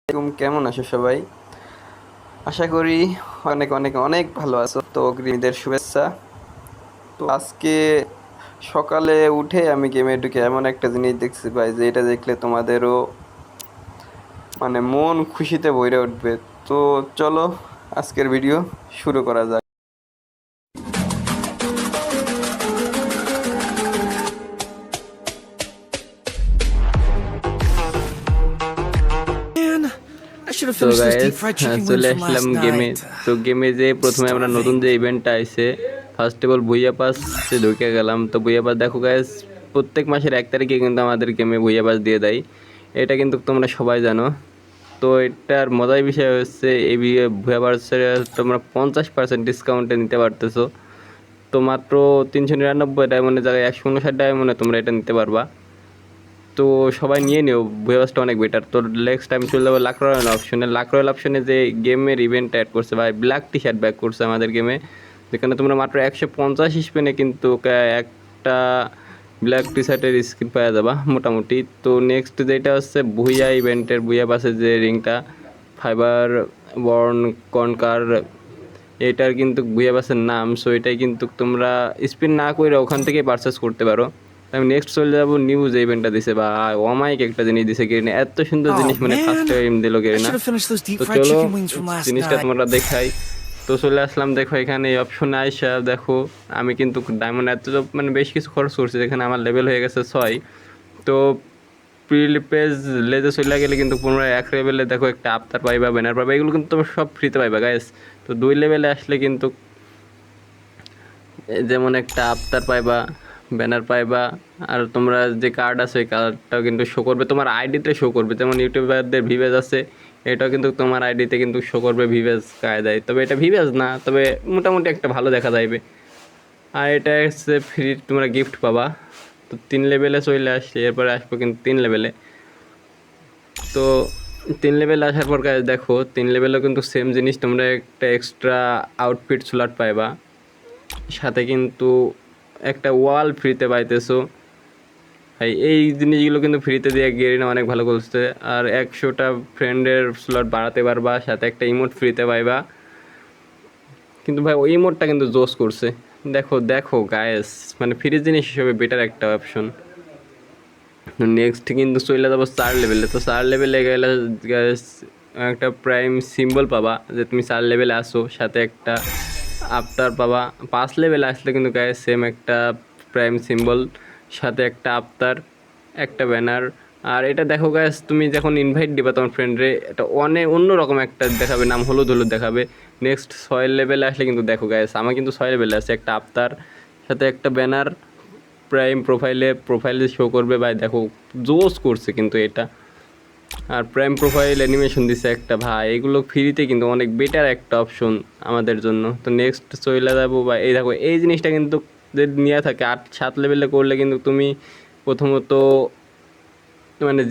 কেমন আছো সবাই? আশা করি অনেক অনেক অনেক ভালো আছো। তো অগ্রিমীদের শুভেচ্ছা। তো আজকে সকালে উঠে আমি গেমে ঢুকে এমন একটা জিনিস দেখছি ভাই, যে এটা দেখলে তোমাদেরও মন খুশিতে ভরে উঠবে। তো চলো আজকের ভিডিও শুরু করা যাক। I should have তো finished those deep guys, fried chicken চলে wings from আসলাম last গেমে। night. তো গেমে যে প্রথমে আমরা নতুন যে ইভেন্টটা আইছে, ফার্স্ট অফ অল ভুইয়া পাসে ঢুকে গেলাম। তো ভুইয়া পাস দেখো গাইস, প্রত্যেক মাসের 1 তারিখে কিন্তু আমাদের গেমে ভুইয়া পাস দিয়ে দেয়। এটা কিন্তু তোমরা সবাই জানো। তো এটার মজার বিষয় হচ্ছে এই ভুয়া পাসে তোমরা 50% ডিসকাউন্টে নিতে পারতেছো। তো মাত্র 399 ডায়মন্ডের জায়গায় 159 ডায়মন্ডে তোমরা এটা নিতে পারবা। তো সবাই নিয়ে নিও, ভুয়াবাসটা অনেক বেটার। তো নেক্সট টাইম চলে যাবো লাক রয়্যাল অপশনে। লাক রয়্যাল অপশনে যে গেমের ইভেন্ট অ্যাড করছে ভাই, ব্ল্যাক টি শার্ট ব্যাক করছে আমাদের গেমে, যেখানে তোমরা মাত্র 150 স্পেনে কিন্তু একটা ব্ল্যাক টি শার্টের স্কিন পাওয়া যাবা মোটামুটি। তো নেক্সট যেটা হচ্ছে ভুইয়া ইভেন্টের ভুইয়া পাসের যে রিংটা ফাইবার বর্ন কনকার, এটার কিন্তু ভুইয়া বাসের নাম। সো এটাই কিন্তু তোমরা স্পিন না করে ওখান থেকেই পারচেস করতে পারো। আমি নেক্সট চলে যাবো নিউজ ইভেন্টটা দিছে বা অমাইক একটা জিনিস দিছে গেরিনা, এত সুন্দর Oh জিনিস ফার্স্ট man, টাইম দিল I Garena. should have finished those deep তো fried চলো chicken wings from last জিনিসটা night. তোমরা দেখাই। তো চলে আসলাম, দেখো এখানে এই অপশনে আইসা দেখো আমি কিন্তু ডায়মন্ড এত বেশ কিছু খরচ করছি, যেখানে আমার লেভেল হয়ে গেছে 6। তো প্রিপেজ লেজে চলে গেলে কিন্তু পুনরায় 1 লেভেলে দেখো একটা আফতার পাইবা, ব্যানার পাইবা, এগুলো কিন্তু তোমরা সব ফ্রিতে পাইবা গাইস। তো 2 লেভেলে আসলে কিন্তু যেমন একটা আফতার পাইবা, ব্যানার পাইবা, আর তোমরা যে কার্ড আছে ওই কার্ডটাও কিন্তু শো করবে, তোমার আইডিতে শো করবে। যেমন ইউটিউবারদের ভিভেজ আছে, এটাও কিন্তু তোমার আইডিতে কিন্তু শো করবে ভিভেজ কায়দায়। তবে এটা ভিভেজ না, তবে মোটামুটি একটা ভালো দেখা যাইবে। আর এটা হচ্ছে ফ্রি, তোমরা গিফট পাবা। তো 3 লেভেলে চলে আসছে, এরপরে আসবো কিন্তু 3 লেভেলে। তো 3 লেভেলে আসার পর কাজ দেখো 3 লেভেলেও কিন্তু সেম জিনিস, তোমরা একটা এক্সট্রা আউটফিট স্লট পাইবা, সাথে কিন্তু একটা ওয়াল ফ্রিতে পাইতেছো ভাই। এই জিনিসগুলো কিন্তু ফ্রিতে দিয়ে গেরিনা অনেক ভালো করছে। আর 100টা ফ্রেন্ডের স্লট বাড়াতে পারবা, সাথে একটা ইমোট ফ্রিতে পাইবা। কিন্তু ভাই ওই ইমোটটা কিন্তু জোস করছে, দেখো দেখো গায়েস, ফ্রি জিনিস হিসেবে বেটার একটা অপশন। নেক্সট কিন্তু চলে যাবো 4 লেভেলে। তো 4 লেভেলে গেলে গায়েস একটা প্রাইম সিম্বল পাবা, যে তুমি 4 লেভেলে আসো, সাথে একটা আফতার পাবা। 5 লেভেলে আসলে কিন্তু গায়েস সেম একটা প্রাইম সিম্বল, সাথে একটা আফতার, একটা ব্যানার। আর এটা দেখো গাইস, তুমি যখন ইনভাইট দিবা তোমার ফ্রেন্ডরে, এটা অন্যরকম একটা দেখাবে, নাম হলুদ হলুদ দেখাবে। নেক্সট 6 লেভেলে আসলে কিন্তু দেখো গাইস, আমার কিন্তু 6 লেভেলে আছে একটা আফতার, সাথে একটা ব্যানার প্রাইম প্রোফাইলে শো করবে ভাই। দেখো জোস করছে কিন্তু এটা। আর প্রাইম প্রোফাইল অ্যানিমেশন দিছে একটা ভাই, এগুলো ফ্রিতে কিন্তু অনেক বেটার একটা অপশন আমাদের জন্য। তো নেক্সট চলে যাবো বা এই দেখো এই জিনিসটা কিন্তু যে নিয়ে থাকে 8-7 লেভেলে করলে কিন্তু তুমি প্রথমত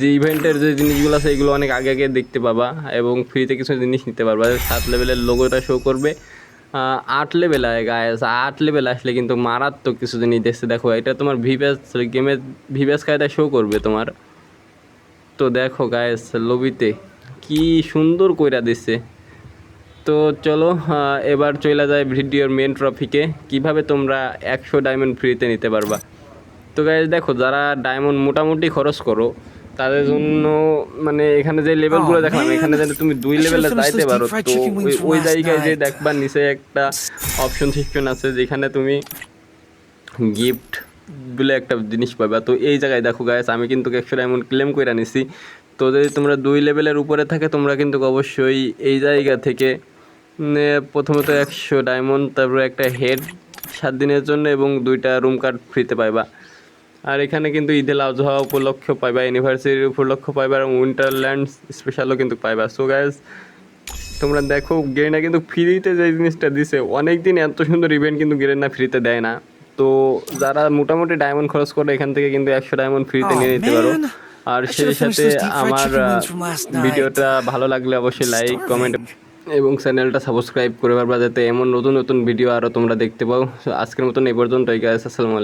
যে ইভেন্টের যে জিনিসগুলো আছে এগুলো অনেক আগে আগে দেখতে পাবা, এবং ফ্রিতে কিছু জিনিস নিতে পারবা। 7 লেভেলের লোগোটা শো করবে। 8 লেভেল আয় গায়েস, 8 লেভেল আসলে কিন্তু মারাত্মক কিছু জিনিস দেখছে। দেখো এটা তোমার গেমের ভিভেস কায়দায় শো করবে তোমার। তো দেখো গায়েস লবিতে কি সুন্দর কইরা দিছে। তো চলো এবার চলে যায় ভিডিওর মেন টপিকে, কিভাবে তোমরা 100 ডায়মন্ড ফ্রিতে নিতে পারবা। তো গাইজ দেখো, যারা ডায়মন্ড মোটামুটি খরচ করো তাদের জন্য এখানে যে লেভেলগুলো Oh দেখলাম, man, এখানে যদি তুমি 2 I should have লেভেলে finished যাইতে those deep পারো, fried তো chicken wings from ওই last জায়গায় যে night. দেখবা নিচে একটা অপশন সেকশন আছে, যেখানে তুমি গিফট বলে একটা জিনিস পাবা। তো এই জায়গায় দেখো গাইস, আমি কিন্তু 100 ডায়মন্ড ক্লেম করে নিছি। তো যদি তোমরা 2 লেভেলের উপরে থাকে, তোমরা কিন্তু অবশ্যই এই জায়গা থেকে প্রথমত 100 ডায়মন্ড, তারপরে একটা হেড 7 দিনের জন্য, এবং 2টা রুম কার্ড ফ্রিতে পাইবা। আর এখানে কিন্তু ঈদুল আজহা উপলক্ষ পাইবা, অ্যানিভার্সারি উপলক্ষ পাইবা, এবং উইন্টারল্যান্ড স্পেশালও কিন্তু পাইবা। সো গাইস তোমরা দেখো, গেরিনা কিন্তু ফ্রিতে যে জিনিসটা দিছে, অনেক দিন এত সুন্দর ইভেন্ট কিন্তু গেরিনা ফ্রিতে দেয় না। তো যারা মোটামুটি ডায়মন্ড খরচ করে, এখান থেকে কিন্তু 100 ডায়মন্ড ফ্রিতে Oh নিয়ে নিতে পারো। man, আর I should সেই have finished সাথে those deep fried আমার chicken wings from last night. ভিডিওটা ভালো লাগলে অবশ্যই I'm লাইক কমেন্ট starving. এবং চ্যানেলটা সাবস্ক্রাইব করে পারবা, যাতে এমন নতুন নতুন ভিডিও আরও তোমরা দেখতে পাও। আজকের মতন এই পর্যন্তই গাইস, আসসালামু আলাইকুম।